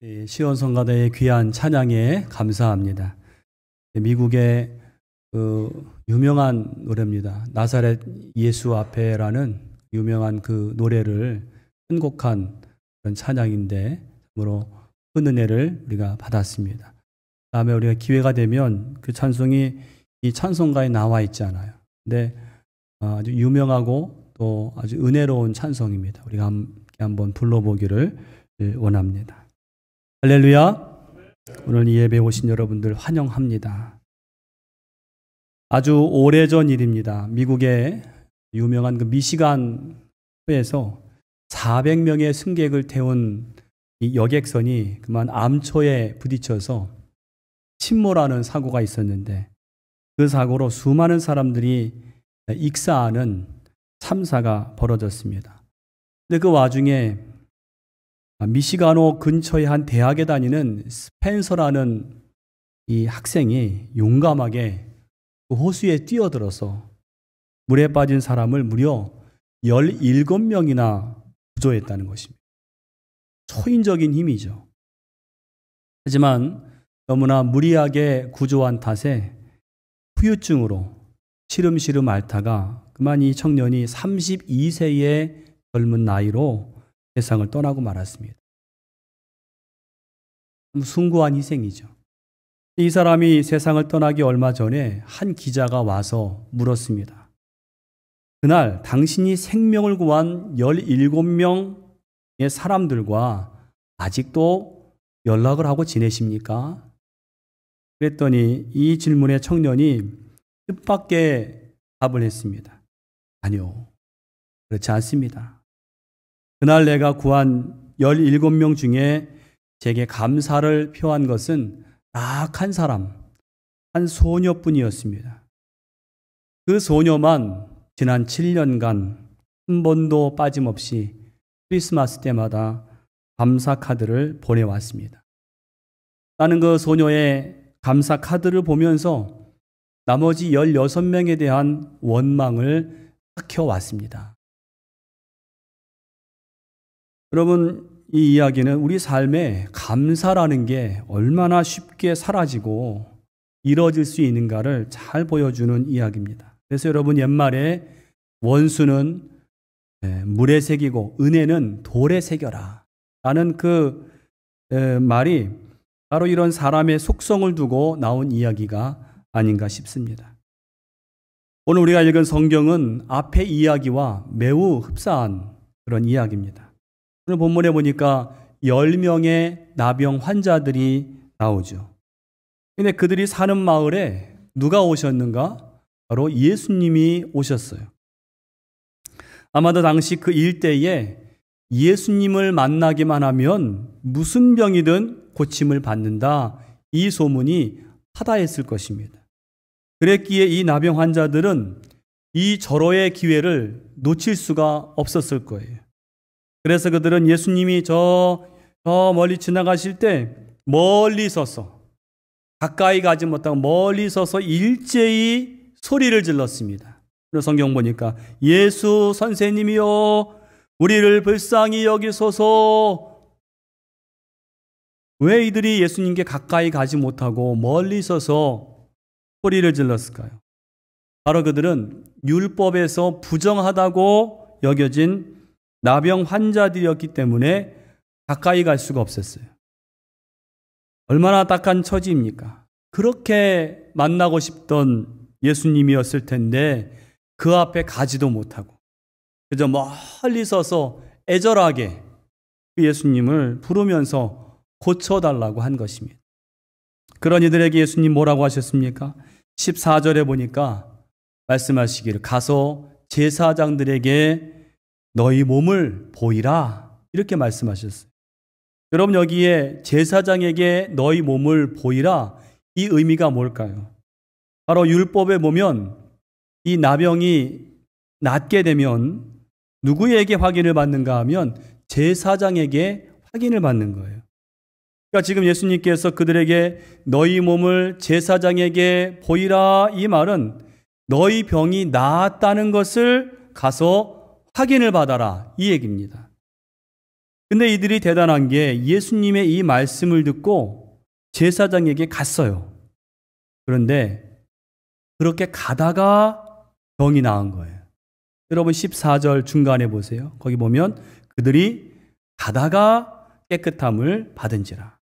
시온성가대의 귀한 찬양에 감사합니다. 미국의 유명한 노래입니다. 나사렛 예수 앞에라는 유명한 그 노래를 편곡한 그런 찬양인데 참으로 큰 은혜를 우리가 받았습니다. 다음에 우리가 기회가 되면 그 찬송이 이 찬송가에 나와 있잖아요. 근데 아주 유명하고 또 아주 은혜로운 찬송입니다. 우리가 함께 한번 불러보기를 원합니다. 할렐루야. 오늘 이 예배에 오신 여러분들 환영합니다. 아주 오래전 일입니다. 미국의 유명한 그 미시간에서 400명의 승객을 태운 이 여객선이 그만 암초에 부딪혀서 침몰하는 사고가 있었는데 그 사고로 수많은 사람들이 익사하는 참사가 벌어졌습니다. 근데 그 와중에 미시간호 근처의 한 대학에 다니는 스펜서라는 이 학생이 용감하게 그 호수에 뛰어들어서 물에 빠진 사람을 무려 17명이나 구조했다는 것입니다. 초인적인 힘이죠. 하지만 너무나 무리하게 구조한 탓에 후유증으로 시름시름 앓다가 그만 이 청년이 32세의 젊은 나이로 세상을 떠나고 말았습니다. 숭고한 희생이죠. 이 사람이 세상을 떠나기 얼마 전에 한 기자가 와서 물었습니다. 그날 당신이 생명을 구한 17명의 사람들과 아직도 연락을 하고 지내십니까? 그랬더니 이 질문에 청년이 뜻밖의 답을 했습니다. 아니요, 그렇지 않습니다. 그날 내가 구한 17명 중에 제게 감사를 표한 것은 딱 한 사람, 한 소녀뿐이었습니다. 그 소녀만 지난 7년간 한 번도 빠짐없이 크리스마스 때마다 감사 카드를 보내왔습니다. 나는 그 소녀의 감사 카드를 보면서 나머지 16명에 대한 원망을 삭혀왔습니다. 여러분, 이 이야기는 우리 삶에 감사라는 게 얼마나 쉽게 사라지고 이뤄질 수 있는가를 잘 보여주는 이야기입니다. 그래서 여러분, 옛말에 원수는 물에 새기고 은혜는 돌에 새겨라 라는 그 말이 바로 이런 사람의 속성을 두고 나온 이야기가 아닌가 싶습니다. 오늘 우리가 읽은 성경은 앞의 이야기와 매우 흡사한 그런 이야기입니다. 오늘 본문에 보니까 10명의 나병 환자들이 나오죠. 근데 그들이 사는 마을에 누가 오셨는가? 바로 예수님이 오셨어요. 아마도 당시 그 일대에 예수님을 만나기만 하면 무슨 병이든 고침을 받는다, 이 소문이 파다했을 것입니다. 그랬기에 이 나병 환자들은 이 절호의 기회를 놓칠 수가 없었을 거예요. 그래서 그들은 예수님이 저 멀리 지나가실 때 멀리 서서, 가까이 가지 못하고 멀리 서서 일제히 소리를 질렀습니다. 그래서 성경 보니까 예수 선생님이여 우리를 불쌍히 여기소서. 왜 이들이 예수님께 가까이 가지 못하고 멀리 서서 소리를 질렀을까요? 바로 그들은 율법에서 부정하다고 여겨진 나병 환자들이었기 때문에 가까이 갈 수가 없었어요. 얼마나 딱한 처지입니까? 그렇게 만나고 싶던 예수님이었을 텐데 그 앞에 가지도 못하고 그저 멀리 서서 애절하게 그 예수님을 부르면서 고쳐달라고 한 것입니다. 그런 이들에게 예수님 뭐라고 하셨습니까? 14절에 보니까 말씀하시기를 가서 제사장들에게 너희 몸을 보이라 이렇게 말씀하셨어요. 여러분, 여기에 제사장에게 너희 몸을 보이라, 이 의미가 뭘까요? 바로 율법에 보면 이 나병이 낫게 되면 누구에게 확인을 받는가 하면 제사장에게 확인을 받는 거예요. 그러니까 지금 예수님께서 그들에게 너희 몸을 제사장에게 보이라, 이 말은 너희 병이 나았다는 것을 가서 확인을 받아라, 이 얘기입니다. 근데 이들이 대단한 게 예수님의 이 말씀을 듣고 제사장에게 갔어요. 그런데 그렇게 가다가 병이 나은 거예요. 여러분 14절 중간에 보세요. 거기 보면 그들이 가다가 깨끗함을 받은지라.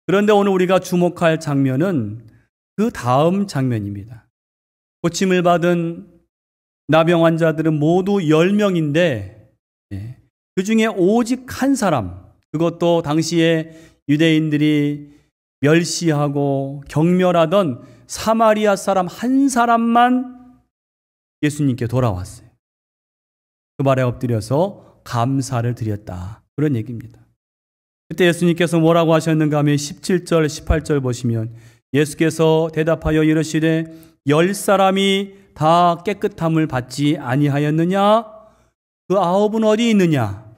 그런데 오늘 우리가 주목할 장면은 그 다음 장면입니다. 고침을 받은 나병 환자들은 모두 10명인데 그 중에 오직 한 사람, 그것도 당시에 유대인들이 멸시하고 경멸하던 사마리아 사람 한 사람만 예수님께 돌아왔어요. 그 발에 엎드려서 감사를 드렸다. 그런 얘기입니다. 그때 예수님께서 뭐라고 하셨는가 하면 17절, 18절 보시면 예수께서 대답하여 이르시되 10사람이 다 깨끗함을 받지 아니하였느냐? 그 9은 어디 있느냐?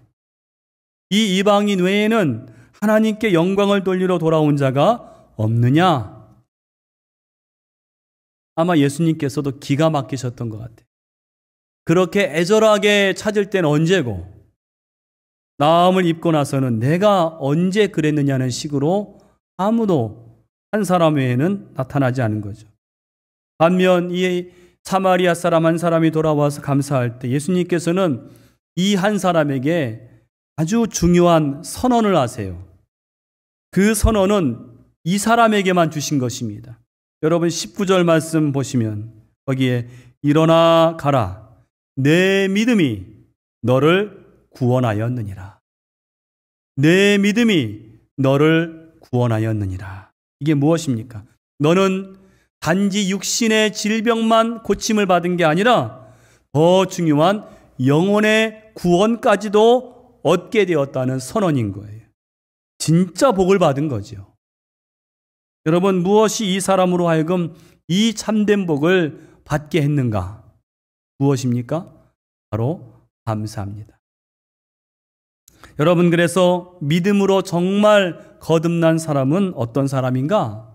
이 이방인 외에는 하나님께 영광을 돌리러 돌아온 자가 없느냐? 아마 예수님께서도 기가 막히셨던 것 같아요. 그렇게 애절하게 찾을 때는 언제고 나음을 입고 나서는 내가 언제 그랬느냐는 식으로 아무도 한 사람 외에는 나타나지 않은 거죠. 반면 이 사마리아 사람 한 사람이 돌아와서 감사할 때 예수님께서는 이 한 사람에게 아주 중요한 선언을 하세요. 그 선언은 이 사람에게만 주신 것입니다. 여러분 19절 말씀 보시면 거기에 일어나 가라. 내 믿음이 너를 구원하였느니라. 내 믿음이 너를 구원하였느니라. 이게 무엇입니까? 너는 단지 육신의 질병만 고침을 받은 게 아니라 더 중요한 영혼의 구원까지도 얻게 되었다는 선언인 거예요. 진짜 복을 받은 거죠. 여러분, 무엇이 이 사람으로 하여금 이 참된 복을 받게 했는가? 무엇입니까? 바로 감사합니다. 여러분, 그래서 믿음으로 정말 거듭난 사람은 어떤 사람인가?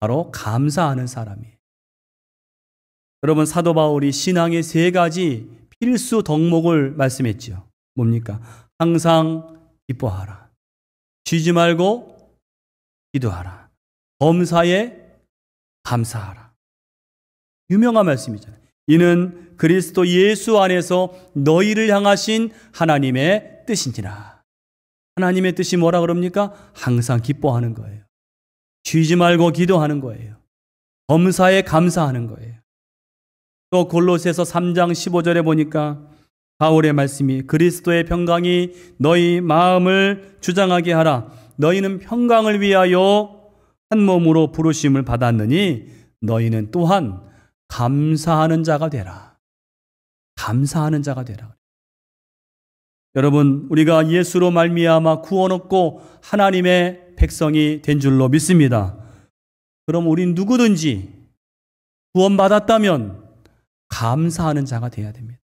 바로 감사하는 사람이에요. 여러분, 사도 바울이 신앙의 3가지 필수 덕목을 말씀했죠. 뭡니까? 항상 기뻐하라. 쉬지 말고 기도하라. 범사에 감사하라. 유명한 말씀이잖아요. 이는 그리스도 예수 안에서 너희를 향하신 하나님의 뜻이니라. 하나님의 뜻이 뭐라 그럽니까? 항상 기뻐하는 거예요. 쉬지 말고 기도하는 거예요. 범사에 감사하는 거예요. 또 골로새서 3장 15절에 보니까 바울의 말씀이 그리스도의 평강이 너희 마음을 주장하게 하라. 너희는 평강을 위하여 한 몸으로 부르심을 받았느니 너희는 또한 감사하는 자가 되라. 감사하는 자가 되라. 여러분, 우리가 예수로 말미암아 구원 얻고 하나님의 백성이 된 줄로 믿습니다. 그럼 우린 누구든지 구원받았다면 감사하는 자가 되어야 됩니다.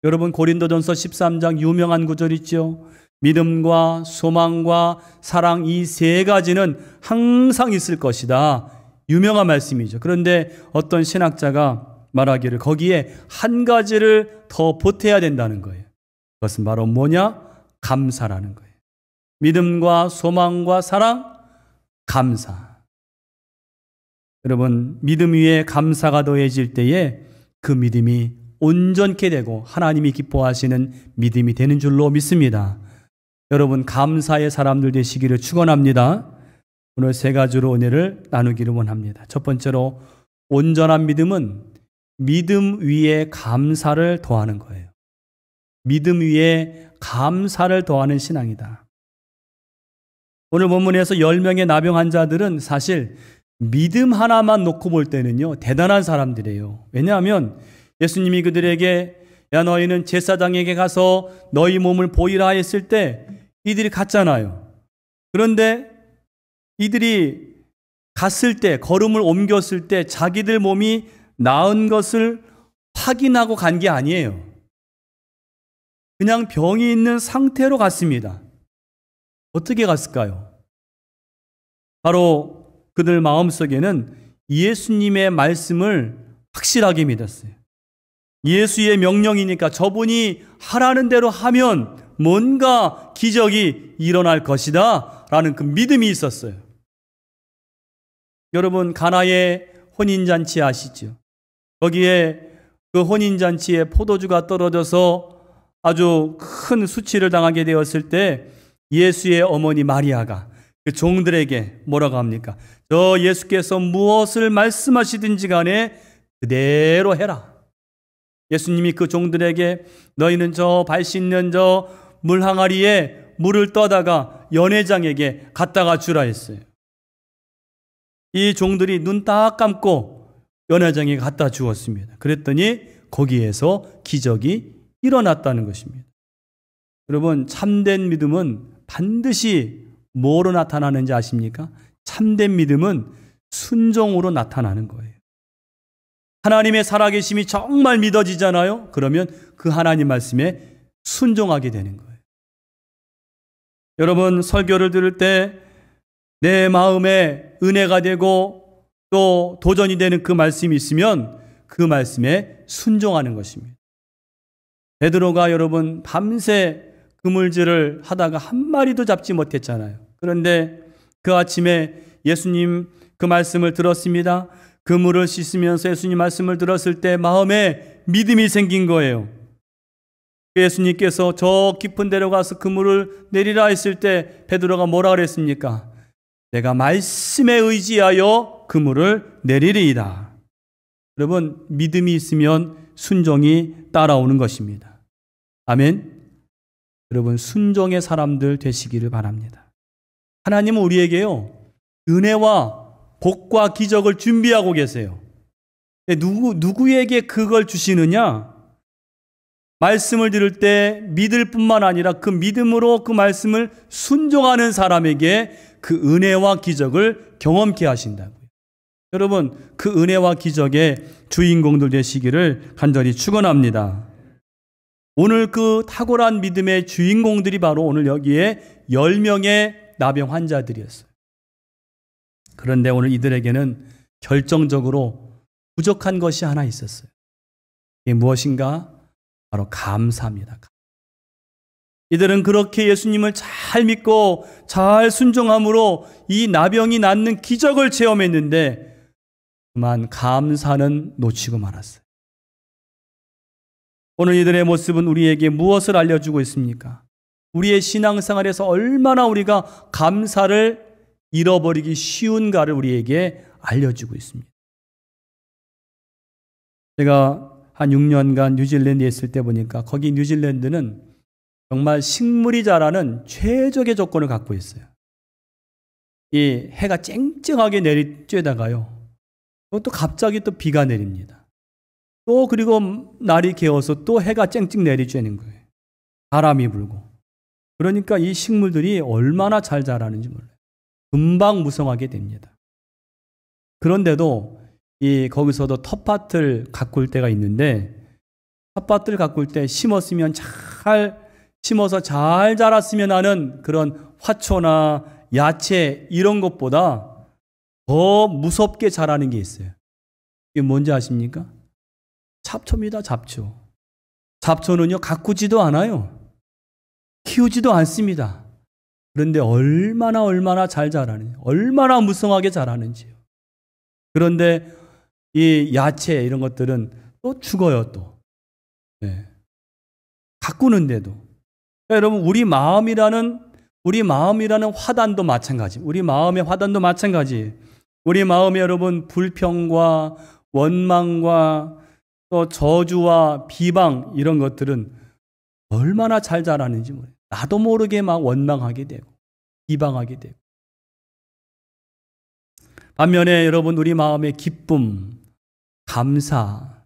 여러분, 고린도전서 13장 유명한 구절 있죠. 믿음과 소망과 사랑, 이 3가지는 항상 있을 것이다. 유명한 말씀이죠. 그런데 어떤 신학자가 말하기를 거기에 한 가지를 더 보태야 된다는 거예요. 그것은 바로 뭐냐? 감사라는 거예요. 믿음과 소망과 사랑, 감사. 여러분, 믿음 위에 감사가 더해질 때에 그 믿음이 온전케 되고 하나님이 기뻐하시는 믿음이 되는 줄로 믿습니다. 여러분, 감사의 사람들 되시기를 축원합니다. 오늘 3가지로 은혜를 나누기를 원합니다. 첫 번째로, 온전한 믿음은 믿음 위에 감사를 더하는 거예요. 믿음 위에 감사를 더하는 신앙이다. 오늘 본문에서 10명의 나병 환자들은 사실 믿음 하나만 놓고 볼 때는요, 대단한 사람들이에요. 왜냐하면 예수님이 그들에게 야, 너희는 제사장에게 가서 너희 몸을 보이라 했을 때 이들이 갔잖아요. 그런데 이들이 갔을 때, 걸음을 옮겼을 때 자기들 몸이 나은 것을 확인하고 간 게 아니에요. 그냥 병이 있는 상태로 갔습니다. 어떻게 갔을까요? 바로 그들 마음속에는 예수님의 말씀을 확실하게 믿었어요. 예수의 명령이니까 저분이 하라는 대로 하면 뭔가 기적이 일어날 것이다 라는 그 믿음이 있었어요. 여러분, 가나의 혼인잔치 아시죠? 거기에 그 혼인잔치에 포도주가 떨어져서 아주 큰 수치를 당하게 되었을 때 예수의 어머니 마리아가 그 종들에게 뭐라고 합니까? 저 예수께서 무엇을 말씀하시든지 간에 그대로 해라. 예수님이 그 종들에게 너희는 저 발 씻는 저 물 항아리에 물을 떠다가 연회장에게 갖다가 주라 했어요. 이 종들이 눈 딱 감고 연회장에 갖다 주었습니다. 그랬더니 거기에서 기적이 일어났다는 것입니다. 여러분, 참된 믿음은 반드시 뭐로 나타나는지 아십니까? 참된 믿음은 순종으로 나타나는 거예요. 하나님의 살아계심이 정말 믿어지잖아요. 그러면 그 하나님 말씀에 순종하게 되는 거예요. 여러분, 설교를 들을 때 내 마음에 은혜가 되고 또 도전이 되는 그 말씀이 있으면 그 말씀에 순종하는 것입니다. 베드로가 여러분 밤새 그물질을 하다가 한 마리도 잡지 못했잖아요. 그런데 그 아침에 예수님 그 말씀을 들었습니다. 그물을 씻으면서 예수님 말씀을 들었을 때 마음에 믿음이 생긴 거예요. 예수님께서 저 깊은 데로 가서 그물을 내리라 했을 때 베드로가 뭐라 그랬습니까? 내가 말씀에 의지하여 그물을 내리리이다. 여러분, 믿음이 있으면 순종이 따라오는 것입니다. 아멘. 여러분, 순종의 사람들 되시기를 바랍니다. 하나님은 우리에게요 은혜와 복과 기적을 준비하고 계세요. 누구에게 그걸 주시느냐? 말씀을 들을 때 믿을 뿐만 아니라 그 믿음으로 그 말씀을 순종하는 사람에게 그 은혜와 기적을 경험케 하신다고요. 여러분, 그 은혜와 기적의 주인공들 되시기를 간절히 축원합니다. 오늘 그 탁월한 믿음의 주인공들이 바로 오늘 여기에 10명의 나병 환자들이었어요. 그런데 오늘 이들에게는 결정적으로 부족한 것이 하나 있었어요. 이게 무엇인가? 바로 감사입니다. 이들은 그렇게 예수님을 잘 믿고 잘 순종함으로 이 나병이 낫는 기적을 체험했는데 그만 감사는 놓치고 말았어요. 오늘 이들의 모습은 우리에게 무엇을 알려주고 있습니까? 우리의 신앙생활에서 얼마나 우리가 감사를 잃어버리기 쉬운가를 우리에게 알려주고 있습니다. 제가 한 6년간 뉴질랜드에 있을 때 보니까 거기 뉴질랜드는 정말 식물이 자라는 최적의 조건을 갖고 있어요. 이 해가 쨍쨍하게 내리쬐다가요. 또 갑자기 또 비가 내립니다. 또 그리고 날이 개어서 또 해가 쨍쨍 내리쬐는 거예요. 바람이 불고. 그러니까 이 식물들이 얼마나 잘 자라는지 몰라요. 금방 무성하게 됩니다. 그런데도 거기서도 텃밭을 가꿀 때가 있는데 텃밭을 가꿀 때 심었으면 잘 심어서 잘 자랐으면 하는 그런 화초나 야채 이런 것보다 더 무섭게 자라는 게 있어요. 이게 뭔지 아십니까? 잡초입니다. 잡초. 잡초는요 가꾸지도 않아요. 키우지도 않습니다. 그런데 얼마나 잘 자라는지, 얼마나 무성하게 자라는지요. 그런데 이 야채 이런 것들은 또 죽어요. 또 가꾸는데도. 여러분, 우리 마음이라는 화단도 마찬가지. 우리 마음의 화단도 마찬가지. 우리 마음에 여러분 불평과 원망과 또 저주와 비방 이런 것들은 얼마나 잘 자라는지 모르겠어요. 나도 모르게 막 원망하게 되고 비방하게 되고. 반면에 여러분 우리 마음의 기쁨, 감사,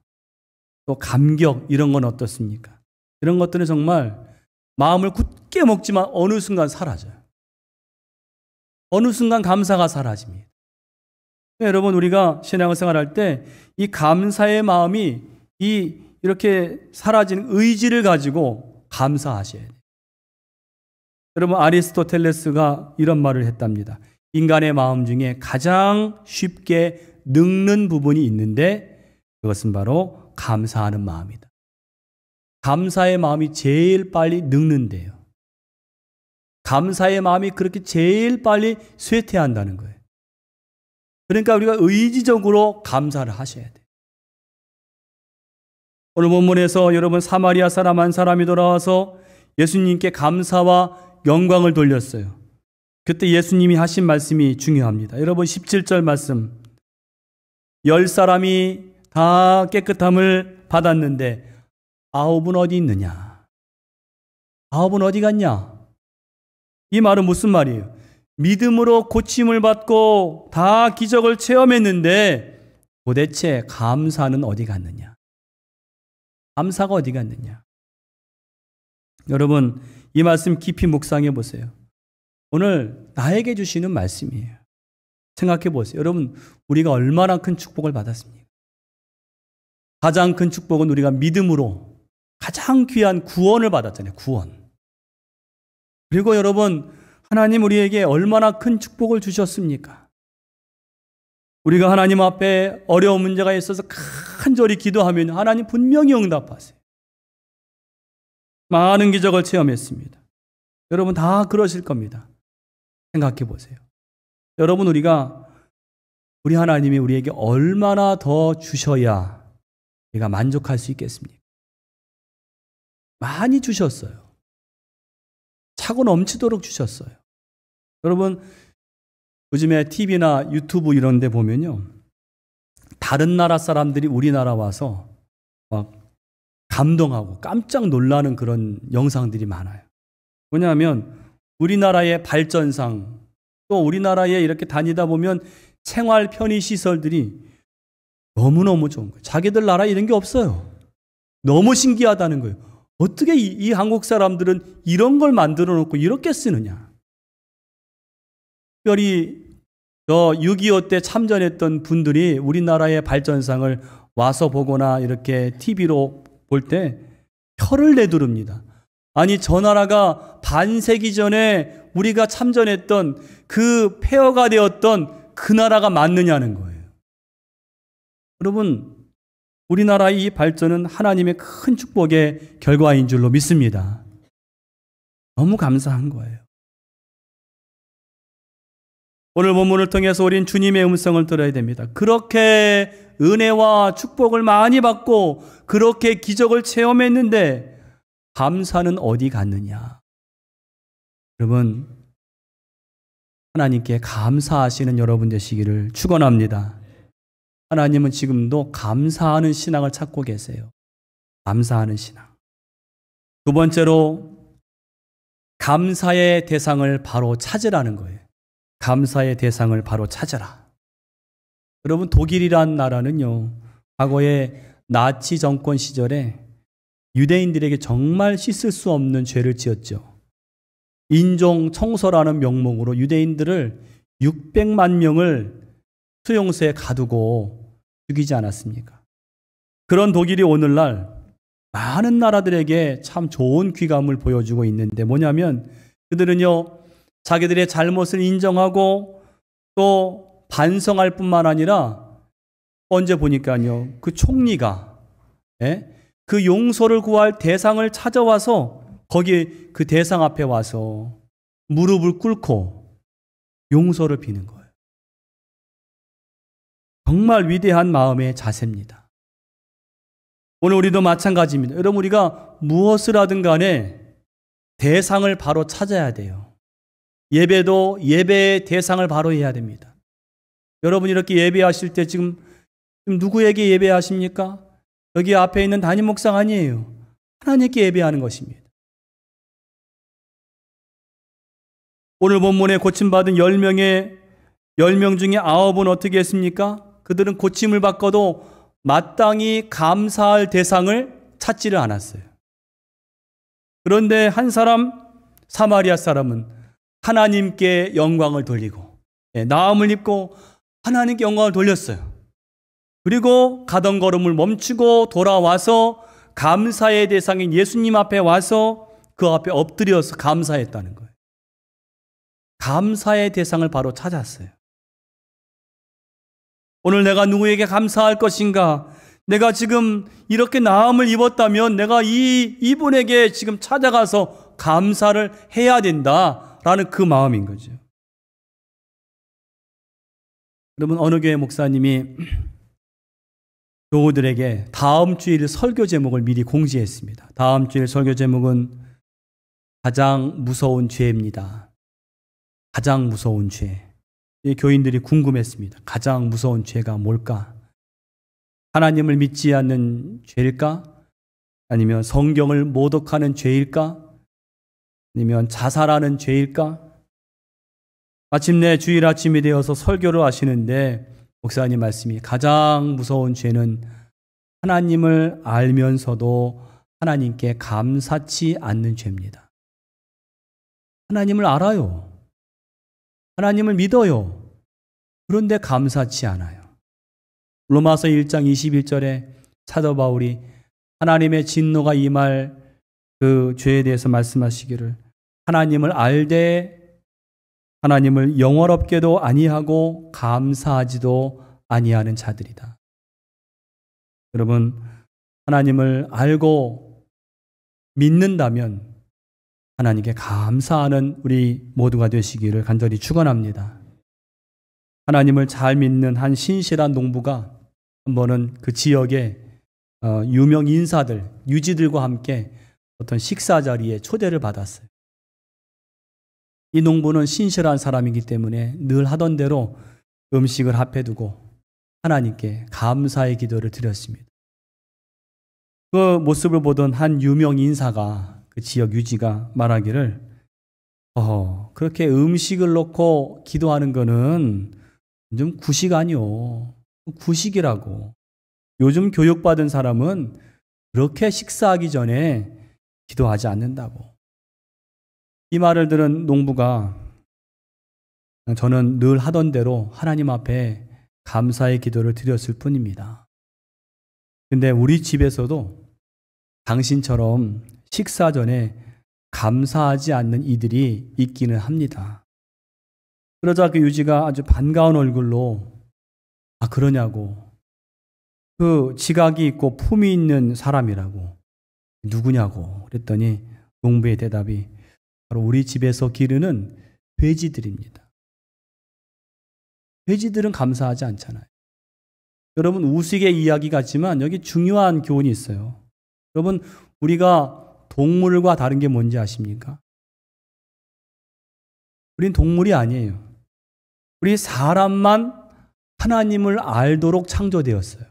또 감격 이런 건 어떻습니까? 이런 것들은 정말 마음을 굳게 먹지만 어느 순간 사라져요. 어느 순간 감사가 사라집니다. 여러분 우리가 신앙생활 할 때 이 감사의 마음이 이렇게 사라진 의지를 가지고 감사하셔야 돼요. 여러분 아리스토텔레스가 이런 말을 했답니다. 인간의 마음 중에 가장 쉽게 늙는 부분이 있는데 그것은 바로 감사하는 마음이다. 감사의 마음이 제일 빨리 늙는데요. 감사의 마음이 그렇게 제일 빨리 쇠퇴한다는 거예요. 그러니까 우리가 의지적으로 감사를 하셔야 돼요. 오늘 본문에서 여러분 사마리아 사람 한 사람이 돌아와서 예수님께 감사와 영광을 돌렸어요. 그때 예수님이 하신 말씀이 중요합니다. 여러분 17절 말씀. 10사람이 다 깨끗함을 받았는데 9은 어디 있느냐? 9은 어디 갔냐? 이 말은 무슨 말이에요? 믿음으로 고침을 받고 다 기적을 체험했는데 도대체 감사는 어디 갔느냐? 감사가 어디 갔느냐? 여러분 이 말씀 깊이 묵상해 보세요. 오늘 나에게 주시는 말씀이에요. 생각해 보세요. 여러분 우리가 얼마나 큰 축복을 받았습니까? 가장 큰 축복은 우리가 믿음으로 가장 귀한 구원을 받았잖아요. 구원. 그리고 여러분 하나님 우리에게 얼마나 큰 축복을 주셨습니까? 우리가 하나님 앞에 어려운 문제가 있어서 간절히 기도하면 하나님 분명히 응답하세요. 많은 기적을 체험했습니다. 여러분 다 그러실 겁니다. 생각해 보세요. 여러분 우리 하나님이 우리에게 얼마나 더 주셔야 우리가 만족할 수 있겠습니까? 많이 주셨어요. 차고 넘치도록 주셨어요. 여러분 요즘에 TV나 유튜브 이런 데 보면요. 다른 나라 사람들이 우리나라 와서 막 감동하고 깜짝 놀라는 그런 영상들이 많아요. 왜냐하면 우리나라의 발전상 또 우리나라에 이렇게 다니다 보면 생활 편의 시설들이 너무너무 좋은 거예요. 자기들 나라에 이런 게 없어요. 너무 신기하다는 거예요. 어떻게 이 한국 사람들은 이런 걸 만들어 놓고 이렇게 쓰느냐. 특별히 6.25 때 참전했던 분들이 우리나라의 발전상을 와서 보거나 이렇게 TV로 볼 때 혀를 내두릅니다. 아니 저 나라가 반세기 전에 우리가 참전했던 그 폐허가 되었던 그 나라가 맞느냐는 거예요. 여러분 우리나라의 이 발전은 하나님의 큰 축복의 결과인 줄로 믿습니다. 너무 감사한 거예요. 오늘 본문을 통해서 우린 주님의 음성을 들어야 됩니다. 그렇게 은혜와 축복을 많이 받고 그렇게 기적을 체험했는데 감사는 어디 갔느냐? 여러분 하나님께 감사하시는 여러분 되시기를 축원합니다. 하나님은 지금도 감사하는 신앙을 찾고 계세요. 감사하는 신앙. 두 번째로 감사의 대상을 바로 찾으라는 거예요. 감사의 대상을 바로 찾아라. 여러분 독일이란 나라는요. 과거에 나치 정권 시절에 유대인들에게 정말 씻을 수 없는 죄를 지었죠. 인종 청소라는 명목으로 유대인들을 600만 명을 수용소에 가두고 죽이지 않았습니까? 그런 독일이 오늘날 많은 나라들에게 참 좋은 귀감을 보여주고 있는데 뭐냐면 그들은요 자기들의 잘못을 인정하고 또 반성할 뿐만 아니라 언제 보니까요 그 총리가 그 용서를 구할 대상을 찾아와서 거기 그 대상 앞에 와서 무릎을 꿇고 용서를 비는 거예요. 정말 위대한 마음의 자세입니다. 오늘 우리도 마찬가지입니다. 여러분 우리가 무엇을 하든 간에 대상을 바로 찾아야 돼요. 예배도 예배의 대상을 바로 해야 됩니다. 여러분 이렇게 예배하실 때 지금 누구에게 예배하십니까? 여기 앞에 있는 담임 목사가 아니에요. 하나님께 예배하는 것입니다. 오늘 본문에 고침받은 10명 중에 9은 어떻게 했습니까? 그들은 고침을 받고도 마땅히 감사할 대상을 찾지를 않았어요. 그런데 한 사람, 사마리아 사람은 하나님께 영광을 돌리고 나음을 입고 하나님께 영광을 돌렸어요. 그리고 가던 걸음을 멈추고 돌아와서 감사의 대상인 예수님 앞에 와서 그 앞에 엎드려서 감사했다는 거예요. 감사의 대상을 바로 찾았어요. 오늘 내가 누구에게 감사할 것인가? 내가 지금 이렇게 나음을 입었다면 내가 이분에게 지금 찾아가서 감사를 해야 된다라는 그 마음인 거죠. 여러분, 어느 교회 목사님이 교우들에게 다음 주일 설교 제목을 미리 공지했습니다. 다음 주일 설교 제목은 가장 무서운 죄입니다. 가장 무서운 죄. 이 교인들이 궁금했습니다. 가장 무서운 죄가 뭘까? 하나님을 믿지 않는 죄일까? 아니면 성경을 모독하는 죄일까? 아니면 자살하는 죄일까? 마침내 주일 아침이 되어서 설교를 하시는데 목사님 말씀이 가장 무서운 죄는 하나님을 알면서도 하나님께 감사치 않는 죄입니다. 하나님을 알아요. 하나님을 믿어요. 그런데 감사치 않아요. 로마서 1장 21절에 사도 바울이 하나님의 진노가 임할 그 죄에 대해서 말씀하시기를 하나님을 알되 하나님을 영원롭게도 아니하고 감사하지도 아니하는 자들이다. 여러분, 하나님을 알고 믿는다면 하나님께 감사하는 우리 모두가 되시기를 간절히 축원합니다. 하나님을 잘 믿는 한 신실한 농부가 한 번은 그 지역의 유명 인사들, 유지들과 함께 어떤 식사 자리에 초대를 받았어요. 이 농부는 신실한 사람이기 때문에 늘 하던 대로 음식을 앞에 두고 하나님께 감사의 기도를 드렸습니다. 그 모습을 보던 한 유명 인사가 그 지역 유지가 말하기를 그렇게 음식을 놓고 기도하는 거는 좀 구식 아니요. 구식이라고. 요즘 교육받은 사람은 그렇게 식사하기 전에 기도하지 않는다고. 이 말을 들은 농부가 저는 늘 하던 대로 하나님 앞에 감사의 기도를 드렸을 뿐입니다. 근데 우리 집에서도 당신처럼 식사 전에 감사하지 않는 이들이 있기는 합니다. 그러자 그 유지가 아주 반가운 얼굴로 그러냐고. 그 지각이 있고 품이 있는 사람이라고. 누구냐고 그랬더니 농부의 대답이 바로 우리 집에서 기르는 돼지들입니다. 돼지들은 감사하지 않잖아요. 여러분, 우스개 이야기 같지만 여기 중요한 교훈이 있어요. 여러분, 우리가 동물과 다른 게 뭔지 아십니까? 우린 동물이 아니에요. 우리 사람만 하나님을 알도록 창조되었어요.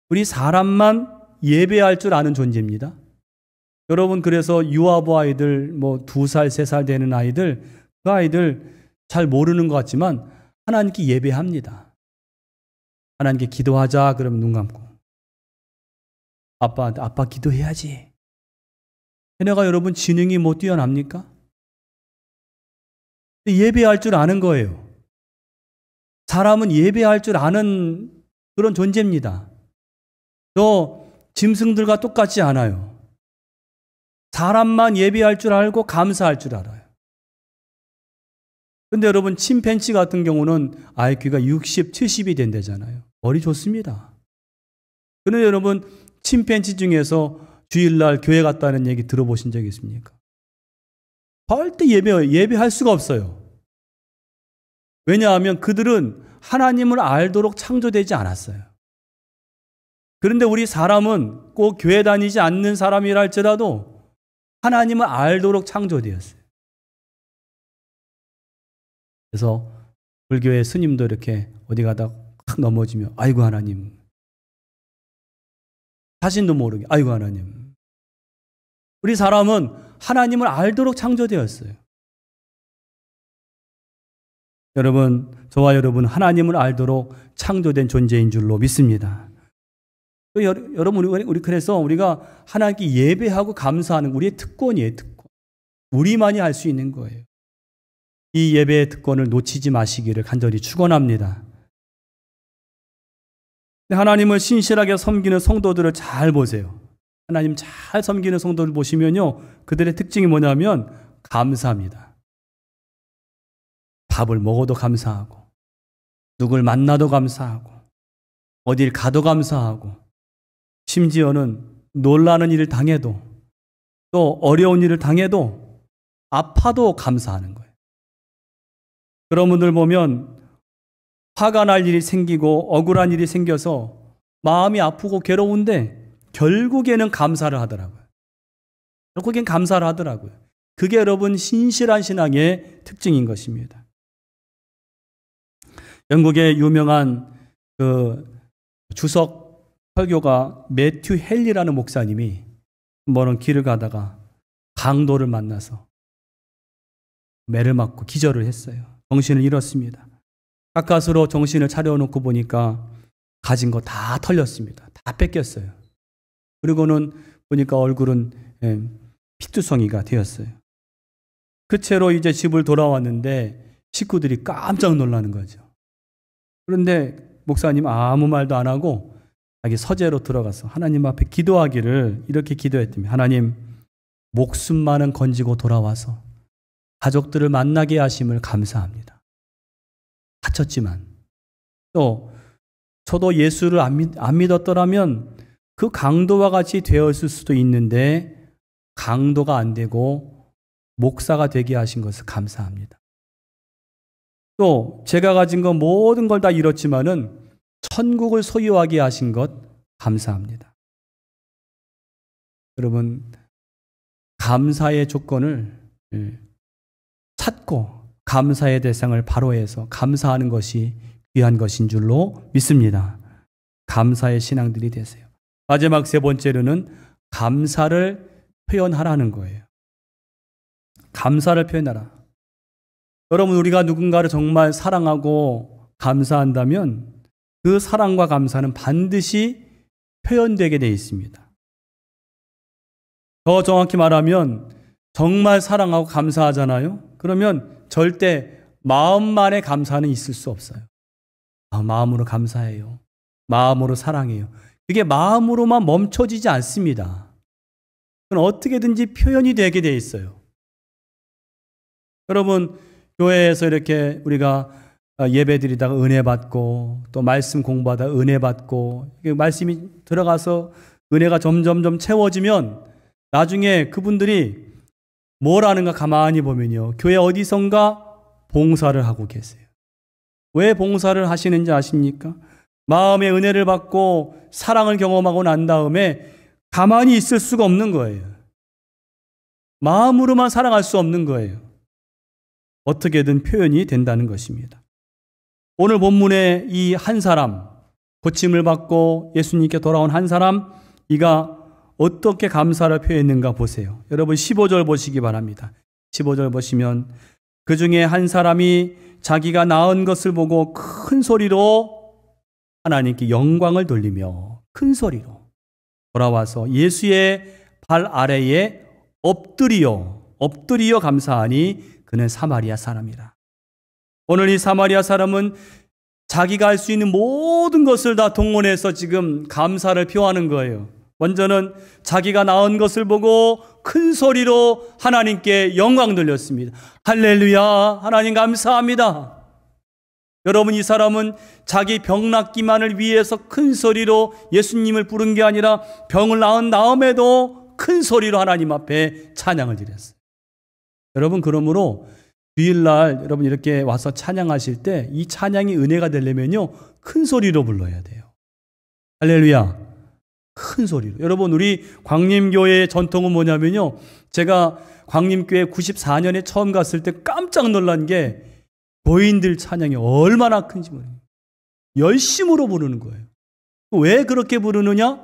우리 사람만 예배할 줄 아는 존재입니다. 여러분, 그래서 유아부 아이들, 2살, 3살 되는 아이들, 그 아이들 잘 모르는 것 같지만 하나님께 예배합니다. 하나님께 기도하자 그러면 눈 감고 아빠 기도해야지. 걔네가 여러분 지능이 뭐 뛰어납니까? 예배할 줄 아는 거예요. 사람은 예배할 줄 아는 그런 존재입니다. 또 짐승들과 똑같지 않아요. 사람만 예배할 줄 알고 감사할 줄 알아요. 근데 여러분, 침팬지 같은 경우는 IQ가 60, 70이 된대잖아요. 머리 좋습니다. 그런데 여러분, 침팬지 중에서 주일날 교회 갔다는 얘기 들어보신 적 있습니까? 절대 예배할 수가 없어요. 왜냐하면 그들은 하나님을 알도록 창조되지 않았어요. 그런데 우리 사람은 꼭 교회 다니지 않는 사람이라 할지라도 하나님을 알도록 창조되었어요. 그래서 불교의 스님도 이렇게 어디 가다 확 넘어지며 아이고 하나님, 자신도 모르게 아이고 하나님. 우리 사람은 하나님을 알도록 창조되었어요. 여러분, 저와 여러분 하나님을 알도록 창조된 존재인 줄로 믿습니다. 여러분, 우리 그래서 우리가 하나님께 예배하고 감사하는 우리의 특권이에요. 특권. 우리만이 할 수 있는 거예요. 이 예배의 특권을 놓치지 마시기를 간절히 축원합니다. 하나님을 신실하게 섬기는 성도들을 잘 보세요. 하나님 잘 섬기는 성도들 보시면요, 그들의 특징이 뭐냐면 감사합니다. 밥을 먹어도 감사하고, 누굴 만나도 감사하고, 어딜 가도 감사하고, 심지어는 놀라는 일을 당해도, 또 어려운 일을 당해도 아파도 감사하는 거예요. 그런 분들 보면 화가 날 일이 생기고 억울한 일이 생겨서 마음이 아프고 괴로운데 결국에는 감사를 하더라고요. 결국엔 감사를 하더라고요. 그게 여러분 신실한 신앙의 특징인 것입니다. 영국의 유명한 그 주석 설교가 매튜 헨리라는 목사님이 한 번은 길을 가다가 강도를 만나서 매를 맞고 기절을 했어요. 정신을 잃었습니다. 가까스로 정신을 차려놓고 보니까 가진 거 다 털렸습니다. 다 뺏겼어요. 그리고는 보니까 얼굴은 피투성이가 되었어요. 그 채로 이제 집을 돌아왔는데 식구들이 깜짝 놀라는 거죠. 그런데 목사님 아무 말도 안 하고 자기 서재로 들어가서 하나님 앞에 기도하기를 이렇게 기도했더니, 하나님, 목숨만은 건지고 돌아와서 가족들을 만나게 하심을 감사합니다. 다쳤지만, 또 저도 예수를 안 믿었더라면 그 강도와 같이 되었을 수도 있는데 강도가 안 되고 목사가 되게 하신 것을 감사합니다. 또 제가 가진 것 모든 걸 다 잃었지만은 천국을 소유하게 하신 것 감사합니다. 여러분, 감사의 조건을 찾고 감사의 대상을 바로 해서 감사하는 것이 귀한 것인 줄로 믿습니다. 감사의 신앙들이 되세요. 마지막 세 번째로는 감사를 표현하라는 거예요. 감사를 표현하라. 여러분, 우리가 누군가를 정말 사랑하고 감사한다면 그 사랑과 감사는 반드시 표현되게 되어 있습니다. 더 정확히 말하면 정말 사랑하고 감사하잖아요. 그러면 절대 마음만의 감사는 있을 수 없어요. 마음으로 감사해요. 마음으로 사랑해요. 그게 마음으로만 멈춰지지 않습니다. 그건 어떻게든지 표현이 되게 돼 있어요. 여러분, 교회에서 이렇게 우리가 예배 드리다가 은혜 받고 또 말씀 공부하다 은혜 받고 말씀이 들어가서 은혜가 점점점 채워지면 나중에 그분들이 뭘 하는가 가만히 보면요, 교회 어디선가 봉사를 하고 계세요. 왜 봉사를 하시는지 아십니까? 마음의 은혜를 받고 사랑을 경험하고 난 다음에 가만히 있을 수가 없는 거예요. 마음으로만 사랑할 수 없는 거예요. 어떻게든 표현이 된다는 것입니다. 오늘 본문에 이 한 사람, 고침을 받고 예수님께 돌아온 한 사람, 이가 어떻게 감사를 표현했는가 보세요. 여러분 15절 보시기 바랍니다. 15절 보시면 그 중에 한 사람이 자기가 낳은 것을 보고 큰 소리로 하나님께 영광을 돌리며 큰 소리로 돌아와서 예수의 발 아래에 엎드리어 감사하니 그는 사마리아 사람이라. 오늘 이 사마리아 사람은 자기가 할 수 있는 모든 것을 다 동원해서 지금 감사를 표하는 거예요. 먼저는 자기가 낳은 것을 보고 큰 소리로 하나님께 영광 돌렸습니다. 할렐루야, 하나님 감사합니다. 여러분, 이 사람은 자기 병 낫기만을 위해서 큰 소리로 예수님을 부른 게 아니라 병을 낳은 다음에도 큰 소리로 하나님 앞에 찬양을 드렸어요. 여러분, 그러므로 주일날 여러분 이렇게 와서 찬양하실 때 이 찬양이 은혜가 되려면요, 큰 소리로 불러야 돼요. 할렐루야, 큰 소리로. 여러분, 우리 광림교회의 전통은 뭐냐면요, 제가 광림교회 94년에 처음 갔을 때 깜짝 놀란 게 교인들 찬양이 얼마나 큰지 모르겠어요. 열심으로 부르는 거예요. 왜 그렇게 부르느냐?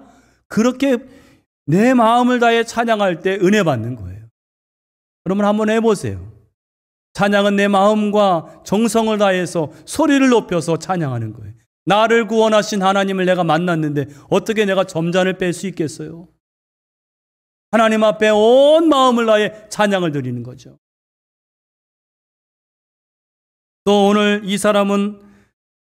그렇게 내 마음을 다해 찬양할 때 은혜 받는 거예요. 여러분 한번 해보세요. 찬양은 내 마음과 정성을 다해서 소리를 높여서 찬양하는 거예요. 나를 구원하신 하나님을 내가 만났는데 어떻게 내가 점잔을 뺄 수 있겠어요? 하나님 앞에 온 마음을 다해 찬양을 드리는 거죠. 또 오늘 이 사람은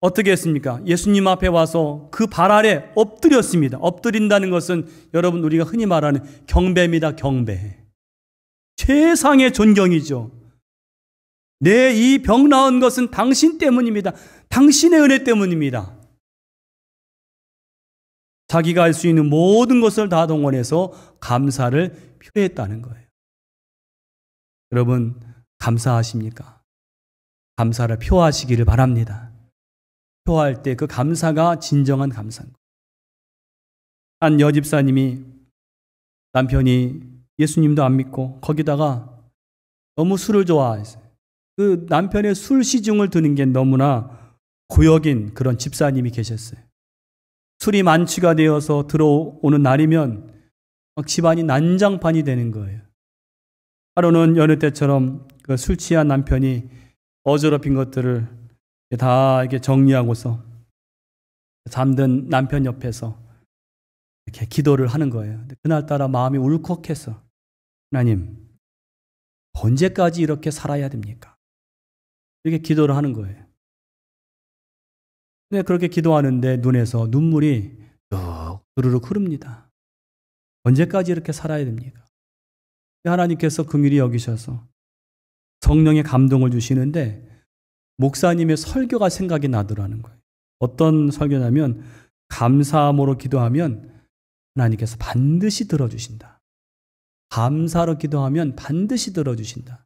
어떻게 했습니까? 예수님 앞에 와서 그 발 아래 엎드렸습니다. 엎드린다는 것은 여러분 우리가 흔히 말하는 경배입니다. 경배. 최상의 존경이죠. 내 이 병 나은 것은 당신 때문입니다. 당신의 은혜 때문입니다. 자기가 할 수 있는 모든 것을 다 동원해서 감사를 표했다는 거예요. 여러분, 감사하십니까? 감사를 표하시기를 바랍니다. 표할 때 그 감사가 진정한 감사입니다. 한 여집사님이 남편이 예수님도 안 믿고 거기다가 너무 술을 좋아했어요. 그 남편의 술 시중을 드는 게 너무나 고역인 그런 집사님이 계셨어요. 술이 만취가 되어서 들어오는 날이면 막 집안이 난장판이 되는 거예요. 하루는 여느 때처럼 그 술 취한 남편이 어지럽힌 것들을 다 이렇게 정리하고서 잠든 남편 옆에서 이렇게 기도를 하는 거예요. 그날따라 마음이 울컥해서 하나님, 언제까지 이렇게 살아야 됩니까? 이렇게 기도를 하는 거예요. 근데 그렇게 기도하는데 눈에서 눈물이 두루룩 흐릅니다. 언제까지 이렇게 살아야 됩니까? 하나님께서 긍휼히 여기셔서 성령의 감동을 주시는데 목사님의 설교가 생각이 나더라는 거예요. 어떤 설교냐면 감사함으로 기도하면 하나님께서 반드시 들어주신다. 감사로 기도하면 반드시 들어주신다.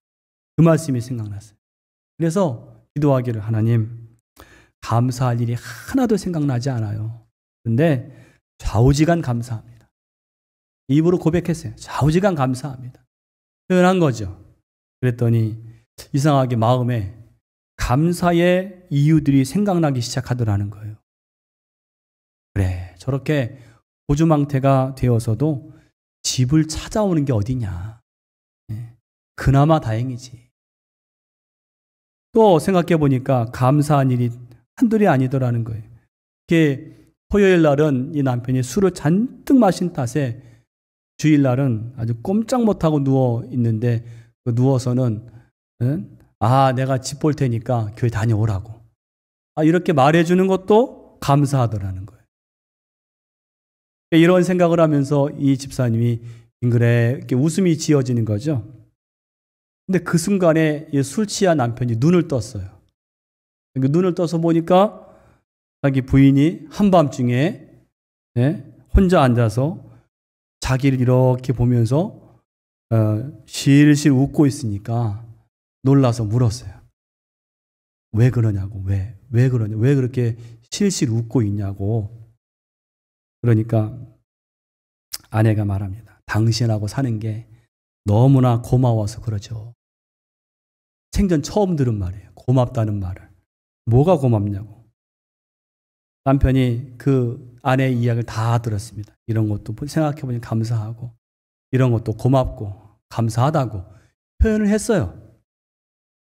그 말씀이 생각났어요. 그래서 기도하기를 하나님, 감사할 일이 하나도 생각나지 않아요. 그런데 좌우지간 감사합니다. 입으로 고백했어요. 좌우지간 감사합니다. 표현한 거죠. 그랬더니 이상하게 마음에 감사의 이유들이 생각나기 시작하더라는 거예요. 그래, 저렇게 고주망태가 되어서도 집을 찾아오는 게 어디냐. 그나마 다행이지. 또 생각해 보니까 감사한 일이 한둘이 아니더라는 거예요. 이게 토요일 날은 이 남편이 술을 잔뜩 마신 탓에 주일날은 아주 꼼짝 못하고 누워 있는데 그 누워서는 내가 집 볼 테니까 교회 다녀오라고. 이렇게 말해주는 것도 감사하더라는 거예요. 이런 생각을 하면서 이 집사님이 빙그레 이렇게 웃음이 지어지는 거죠. 근데 그 순간에 술 취한 남편이 눈을 떴어요. 눈을 떠서 보니까 자기 부인이 한밤중에 혼자 앉아서 자기를 이렇게 보면서 실실 웃고 있으니까 놀라서 물었어요. 왜 그러냐고. 왜 그러냐. 왜 그렇게 실실 웃고 있냐고. 그러니까 아내가 말합니다. 당신하고 사는 게 너무나 고마워서 그러죠. 생전 처음 들은 말이에요. 고맙다는 말을. 뭐가 고맙냐고. 남편이 그 아내의 이야기를 다 들었습니다. 이런 것도 생각해보니 감사하고 이런 것도 고맙고 감사하다고 표현을 했어요.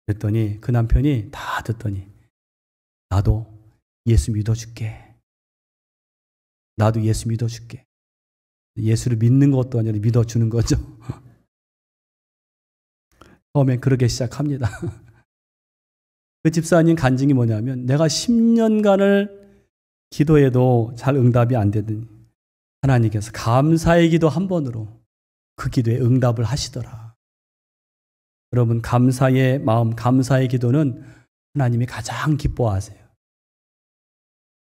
그랬더니 그 남편이 다 듣더니 나도 예수 믿어줄게. 나도 예수 믿어줄게. 예수를 믿는 것도 아니라 믿어주는 거죠. 처음엔 그렇게 시작합니다. 그 집사님 간증이 뭐냐면 내가 10년간을 기도해도 잘 응답이 안 되더니 하나님께서 감사의 기도 한 번으로 그 기도에 응답을 하시더라. 여러분, 감사의 마음, 감사의 기도는 하나님이 가장 기뻐하세요.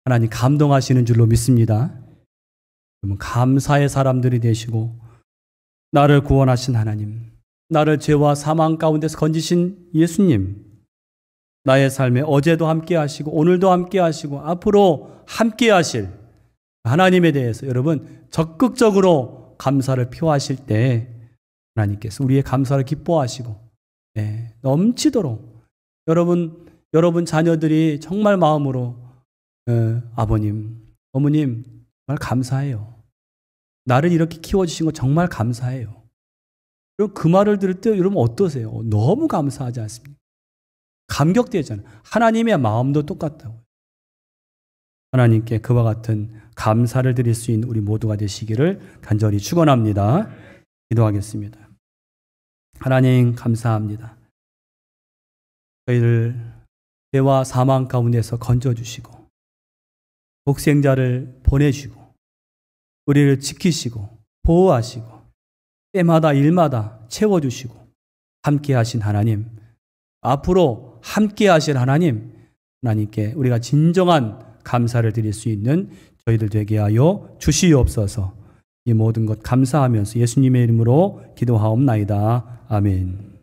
하나님 감동하시는 줄로 믿습니다. 여러분, 감사의 사람들이 되시고 나를 구원하신 하나님, 나를 죄와 사망 가운데서 건지신 예수님, 나의 삶에 어제도 함께 하시고 오늘도 함께 하시고 앞으로 함께 하실 하나님에 대해서 여러분 적극적으로 감사를 표하실 때 하나님께서 우리의 감사를 기뻐하시고 넘치도록 여러분 자녀들이 정말 마음으로 아버님, 어머님 정말 감사해요. 나를 이렇게 키워주신 거 정말 감사해요. 여러분 그 말을 들을 때 여러분 어떠세요? 너무 감사하지 않습니까? 감격되잖아요. 하나님의 마음도 똑같다고요. 하나님께 그와 같은 감사를 드릴 수 있는 우리 모두가 되시기를 간절히 축원합니다. 기도하겠습니다. 하나님 감사합니다. 저희를 죄와 사망 가운데서 건져주시고 복생자를 보내주시고 우리를 지키시고 보호하시고 때마다 일마다 채워주시고 함께 하신 하나님, 앞으로 함께 하실 하나님께 우리가 진정한 감사를 드릴 수 있는 저희들 되게 하여 주시옵소서. 이 모든 것 감사하면서 예수님의 이름으로 기도하옵나이다. 아멘.